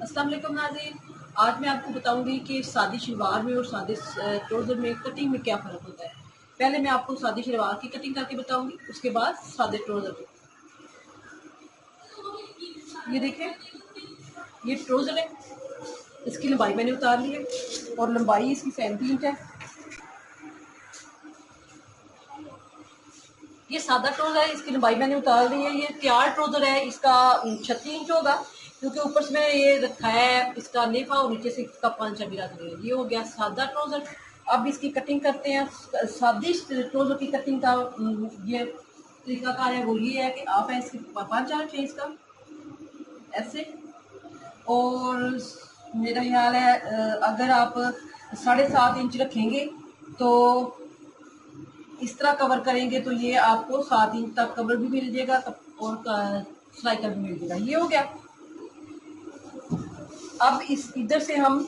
अस्सलाम वालेकुम नाज़रीन, आज मैं आपको बताऊंगी कि सादी शलवार में और सादे ट्राउज़र में कटिंग में क्या फ़र्क होता है। पहले मैं आपको सादी शलवार की कटिंग करके बताऊंगी, उसके बाद सादे ट्राउज़र की। ये देखें, ये ट्राउज़र है, इसकी लंबाई मैंने उतार ली है और लंबाई इसकी 37 इंच है। ये सादा ट्राउज़र है, इसकी लंबाई मैंने उतार ली है। ये तैयार ट्राउज़र है, इसका 36 इंच होगा, क्योंकि ऊपर से मैंने ये रखा है इसका नेफा और नीचे से इसका पांचा भी रख दिया। ये हो गया सादा ट्राउज़र। अब इसकी कटिंग करते हैं। सादी ट्राउज़र की कटिंग का ये तरीकाकार है, वो ये है कि आप ऐसे पांचा रखें इसका ऐसे, और मेरा ख्याल है अगर आप 7.5 इंच रखेंगे तो इस तरह कवर करेंगे तो ये आपको 7 इंच तक कवर भी मिल जाएगा और सिलाई का भी मिल जाएगा। ये हो गया। अब इस इधर से हम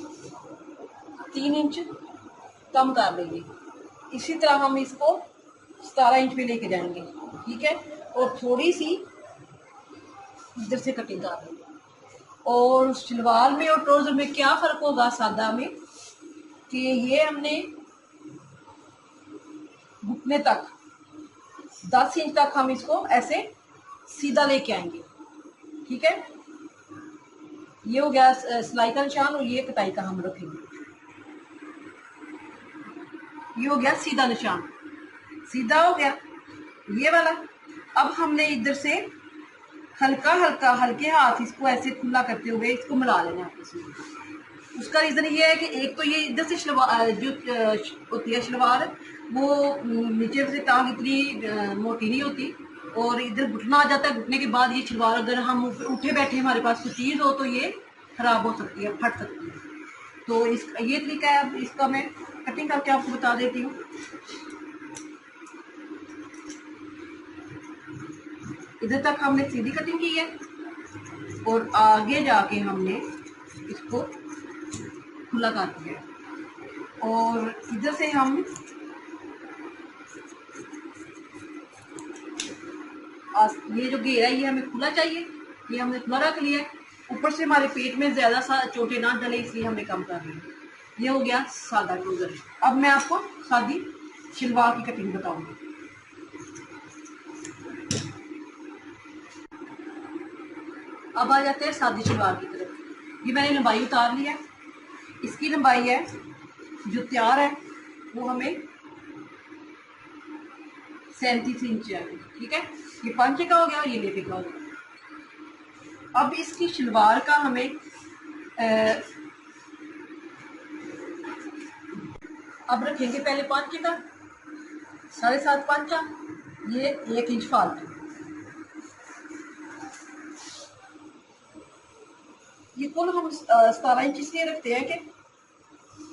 3 इंच कम कर लेंगे। इसी तरह हम इसको 17 इंच पे लेके जाएंगे, ठीक है, और थोड़ी सी इधर से कटिंग कर लेंगे। और शलवार में और ट्राउजर में क्या फर्क होगा सादा में, कि ये हमने घुटने तक 10 इंच तक हम इसको ऐसे सीधा लेके आएंगे, ठीक है। ये हो गया सिलाई का निशान और ये कटाई का हम रखेंगे। ये हो गया सीधा निशान, सीधा हो गया ये वाला। अब हमने इधर से हल्का हल्का हल्के हाथ इसको ऐसे खुला करते हुए इसको मिला लेना आपस में। उसका रीजन ये है कि एक तो ये इधर से शलवार जो होती है शलवार, वो नीचे से टांग इतनी मोटी नहीं होती और इधर घुटना आ जाता है। घुटने के बाद ये शलवार अगर हम उठे बैठे हमारे पास कोई चीज हो तो ये खराब हो सकती है, फट सकती है। तो इस ये तरीका है। अब इसका मैं कटिंग करके आपको बता देती हूँ। इधर तक हमने सीधी कटिंग की है और आगे जाके हमने इसको खुला कर दिया और इधर से हम ये जो घेरा है ये हमें खुला चाहिए, ये हमने खुला रख लिया है। ऊपर से हमारे पेट में ज्यादा सा चोटे ना डले, इसलिए हमने कम कर लिया। ये हो गया सादा ट्राउजर। अब मैं आपको सादी शलवार की कटिंग बताऊंगी। अब आ जाते हैं सादी शलवार की तरफ। ये मैंने लंबाई उतार ली है। इसकी लंबाई है जो तैयार है वो हमें 37 इंच है, ठीक है। ये पांचे का हो गया और ये लेपे का हो गया। अब इसकी शलवार का हमें अब रखेंगे पहले पांचे का 7.5 पांचा, ये 1 इंच फालतू। ये कुल हम 17 इंच इसलिए रखते हैं कि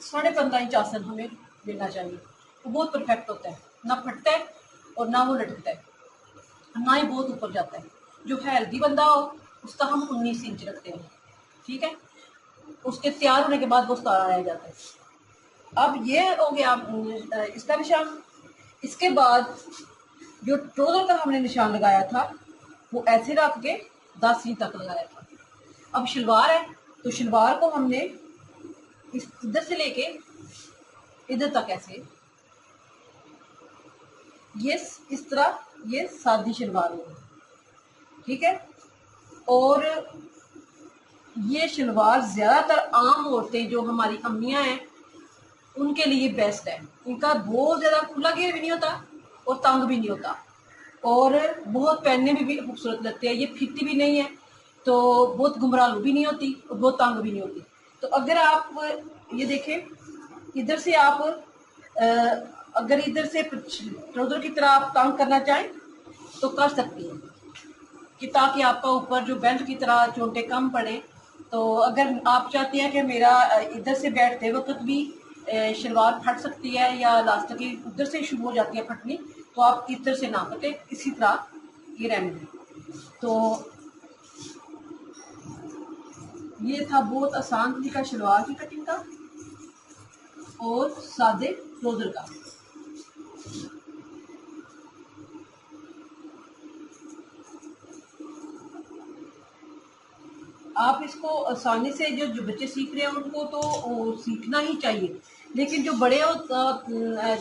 15.5 इंच आसन हमें मिलना चाहिए। वो बहुत परफेक्ट होता है, ना फटता है और ना वो लटकता है, ना ही बहुत ऊपर जाता है। जो हेल्दी बंदा हो उसका हम 19 इंच रखते हैं, ठीक है। उसके तैयार होने के बाद वो 17 रह जाता है। अब ये हो गया इसका निशान। इसके बाद जो ट्राउजर का हमने निशान लगाया था वो ऐसे रख के 10 इंच तक लगाया था। अब शलवार है तो शलवार को हमने इस इधर से लेके इधर तक ऐसे, ये इस तरह ये सादी शलवार होगी, ठीक है। और ये शलवार ज्यादातर आम औरतें जो हमारी अम्मियां हैं उनके लिए बेस्ट है। इनका बहुत ज्यादा खुला घेर भी नहीं होता और तंग भी नहीं होता और बहुत पहनने में भी खूबसूरत लगते हैं। ये फिरती भी नहीं है तो बहुत गुमरालू भी नहीं होती और बहुत तंग भी नहीं होती। तो अगर आप ये देखें इधर से आप अगर इधर से ट्राउजर की तरह आप तंग करना चाहें तो कर सकती हैं, कि ताकि आपका ऊपर जो बेल्ट की तरह चोटे कम पड़े। तो अगर आप चाहते हैं कि मेरा इधर से बैठते वक्त भी शलवार फट सकती है या लास्ट की उधर से शुरू हो जाती है फटनी, तो आप इधर से ना फटे, इसी तरह ये रहने दें। तो ये था बहुत आसान तरीका शलवार की कटिंग का और सादे ट्राउजर का। आप इसको आसानी से जो बच्चे सीख रहे हैं उनको तो सीखना ही चाहिए, लेकिन जो बड़े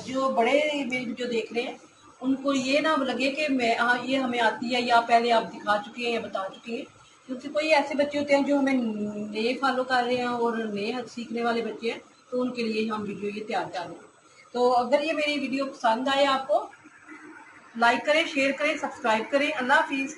जो देख रहे हैं उनको ये ना लगे कि मैं हाँ ये हमें आती है या पहले आप दिखा चुके हैं या बता चुके हैं, क्योंकि कोई ऐसे बच्चे होते हैं जो हमें नए फॉलो कर रहे हैं और नए सीखने वाले बच्चे हैं, तो उनके लिए हम वीडियो ये तैयार कर रहे हैं। तो अगर ये मेरी वीडियो पसंद आए आपको, लाइक करें, शेयर करें, सब्सक्राइब करें। अल्लाह हाफिज़।